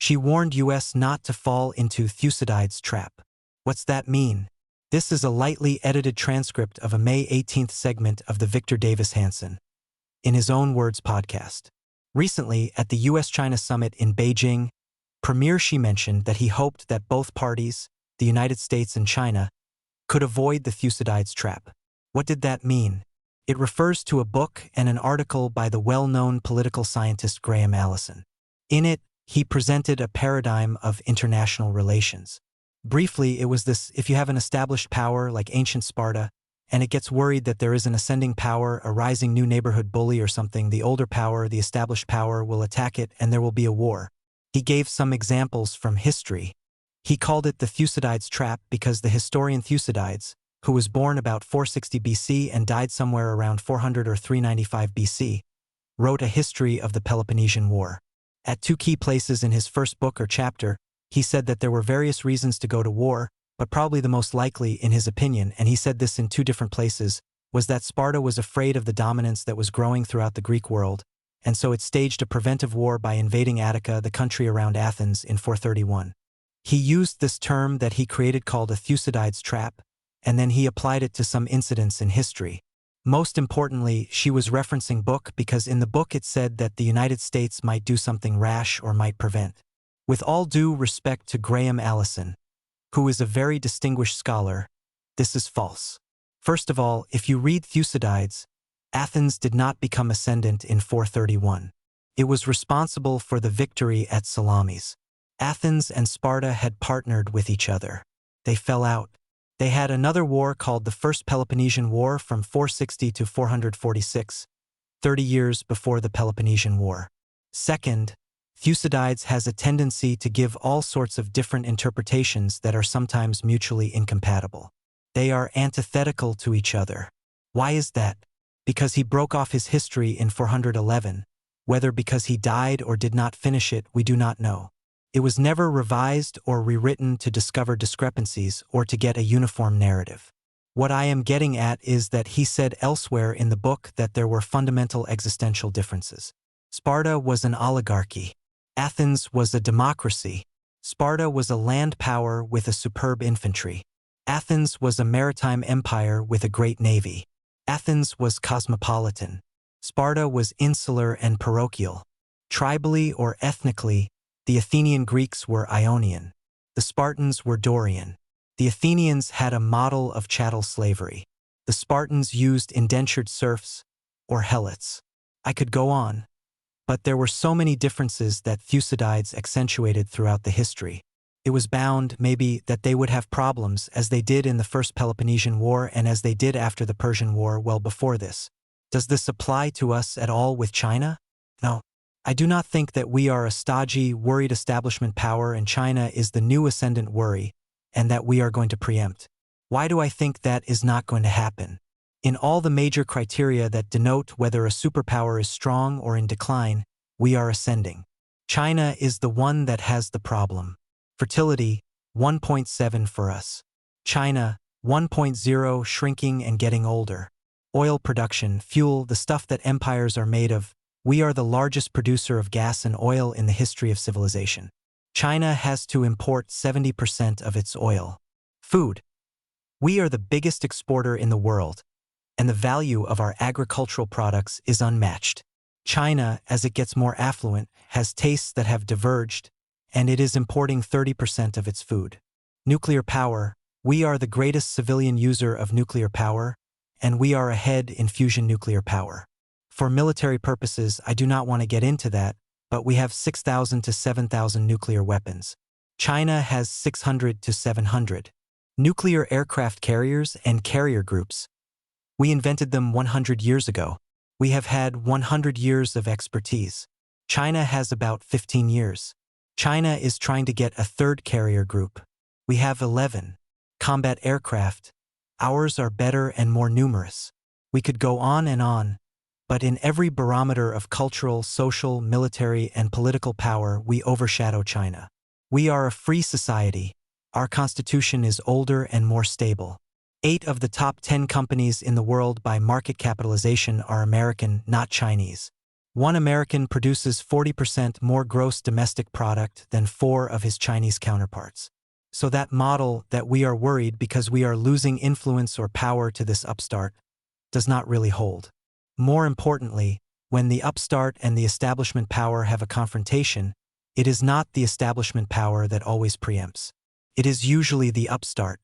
She warned US not to fall into Thucydides' trap. What's that mean? This is a lightly edited transcript of a May 18th segment of the Victor Davis Hanson, in his own words podcast. Recently, at the US-China summit in Beijing, Premier Xi mentioned that he hoped that both parties, the United States and China, could avoid the Thucydides trap. What did that mean? It refers to a book and an article by the well-known political scientist Graham Allison. In it, he presented a paradigm of international relations. Briefly, it was this: if you have an established power like ancient Sparta, and it gets worried that there is an ascending power, a rising new neighborhood bully or something, the older power, the established power, will attack it and there will be a war. He gave some examples from history. He called it the Thucydides trap because the historian Thucydides, who was born about 460 BC and died somewhere around 400 or 395 BC, wrote a history of the Peloponnesian War. At two key places in his first book or chapter, he said that there were various reasons to go to war, but probably the most likely, in his opinion, and he said this in two different places, was that Sparta was afraid of the dominance that was growing throughout the Greek world, and so it staged a preventive war by invading Attica, the country around Athens, in 431. He used this term that he created called a Thucydides trap, and then he applied it to some incidents in history. Most importantly, she was referencing book because in the book it said that the United States might do something rash or might prevent. With all due respect to Graham Allison, who is a very distinguished scholar, this is false. First of all, if you read Thucydides, Athens did not become ascendant in 431. It was responsible for the victory at Salamis. Athens and Sparta had partnered with each other. They fell out. They had another war called the First Peloponnesian War from 460 to 446, 30 years before the Peloponnesian War. Second, Thucydides has a tendency to give all sorts of different interpretations that are sometimes mutually incompatible. They are antithetical to each other. Why is that? Because he broke off his history in 411. Whether because he died or did not finish it, we do not know. It was never revised or rewritten to discover discrepancies or to get a uniform narrative. What I am getting at is that he said elsewhere in the book that there were fundamental existential differences. Sparta was an oligarchy. Athens was a democracy. Sparta was a land power with a superb infantry. Athens was a maritime empire with a great navy. Athens was cosmopolitan. Sparta was insular and parochial. Tribally or ethnically, the Athenian Greeks were Ionian. The Spartans were Dorian. The Athenians had a model of chattel slavery. The Spartans used indentured serfs or helots. I could go on, but there were so many differences that Thucydides accentuated throughout the history. It was bound, maybe, that they would have problems as they did in the First Peloponnesian War and as they did after the Persian War well before this. Does this apply to us at all with China? No. I do not think that we are a stodgy, worried establishment power and China is the new ascendant worry, and that we are going to preempt. Why do I think that is not going to happen? In all the major criteria that denote whether a superpower is strong or in decline, we are ascending. China is the one that has the problem. Fertility, 1.7 for us. China, 1.0, shrinking and getting older. Oil production, fuel, the stuff that empires are made of. We are the largest producer of gas and oil in the history of civilization. China has to import 70% of its oil. Food. We are the biggest exporter in the world, and the value of our agricultural products is unmatched. China, as it gets more affluent, has tastes that have diverged, and it is importing 30% of its food. Nuclear power. We are the greatest civilian user of nuclear power, and we are ahead in fusion nuclear power. For military purposes, I do not want to get into that, but we have 6,000 to 7,000 nuclear weapons. China has 600 to 700. Nuclear aircraft carriers and carrier groups. We invented them 100 years ago. We have had 100 years of expertise. China has about 15 years. China is trying to get a third carrier group. We have 11. Combat aircraft. Ours are better and more numerous. We could go on, but in every barometer of cultural, social, military, and political power, we overshadow China. We are a free society. Our constitution is older and more stable. 8 of the top 10 companies in the world by market capitalization are American, not Chinese. One American produces 40% more gross domestic product than 4 of his Chinese counterparts. So that model that we are worried because we are losing influence or power to this upstart does not really hold. More importantly, when the upstart and the establishment power have a confrontation, it is not the establishment power that always preempts. It is usually the upstart.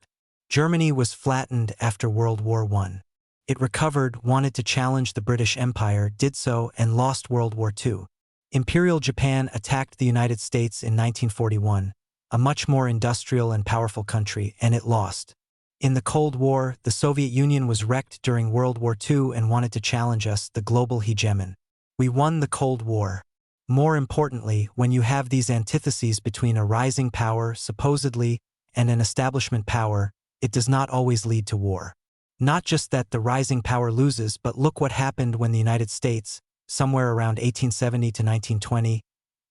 Germany was flattened after World War I. It recovered, wanted to challenge the British Empire, did so, and lost World War II. Imperial Japan attacked the United States in 1941, a much more industrial and powerful country, and it lost. In the Cold War, the Soviet Union was wrecked during World War II and wanted to challenge us, the global hegemon. We won the Cold War. More importantly, when you have these antitheses between a rising power, supposedly, and an establishment power, it does not always lead to war. Not just that the rising power loses, but look what happened when the United States, somewhere around 1870 to 1920,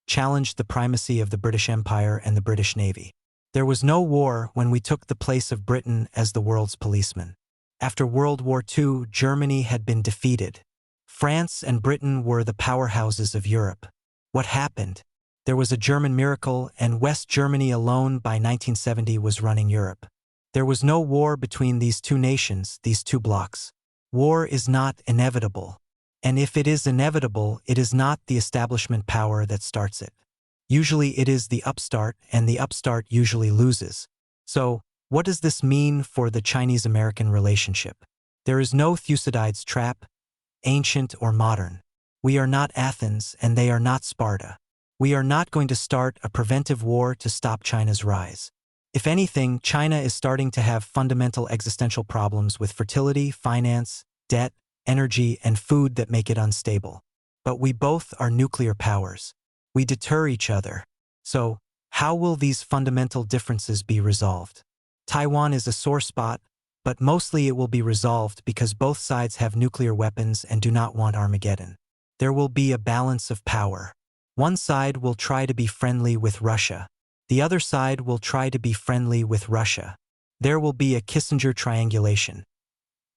challenged the primacy of the British Empire and the British Navy. There was no war when we took the place of Britain as the world's policeman. After World War II, Germany had been defeated. France and Britain were the powerhouses of Europe. What happened? There was a German miracle, and West Germany alone by 1970 was running Europe. There was no war between these two nations, these two blocs. War is not inevitable. And if it is inevitable, it is not the establishment power that starts it. Usually it is the upstart, and the upstart usually loses. So, what does this mean for the Chinese-American relationship? There is no Thucydides trap, ancient or modern. We are not Athens, and they are not Sparta. We are not going to start a preventive war to stop China's rise. If anything, China is starting to have fundamental existential problems with fertility, finance, debt, energy, and food that make it unstable. But we both are nuclear powers. We deter each other. So, how will these fundamental differences be resolved? Taiwan is a sore spot, but mostly it will be resolved because both sides have nuclear weapons and do not want Armageddon. There will be a balance of power. One side will try to be friendly with Russia. The other side will try to be friendly with Russia. There will be a Kissinger triangulation.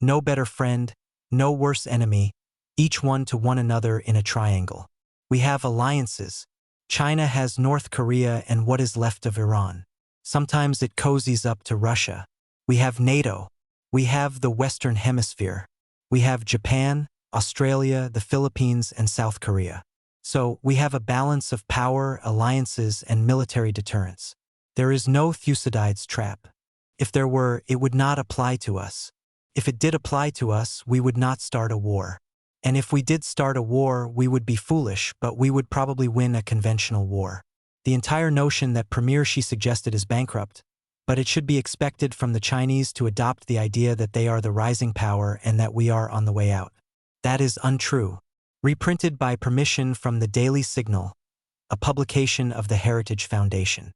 No better friend, no worse enemy, each one to one another in a triangle. We have alliances. China has North Korea and what is left of Iran. Sometimes it cozies up to Russia. We have NATO. We have the Western Hemisphere. We have Japan, Australia, the Philippines, and South Korea. So, we have a balance of power, alliances, and military deterrence. There is no Thucydides trap. If there were, it would not apply to us. If it did apply to us, we would not start a war. And if we did start a war, we would be foolish, but we would probably win a conventional war. The entire notion that Premier Xi suggested is bankrupt, but it should be expected from the Chinese to adopt the idea that they are the rising power and that we are on the way out. That is untrue. Reprinted by permission from the Daily Signal, a publication of the Heritage Foundation.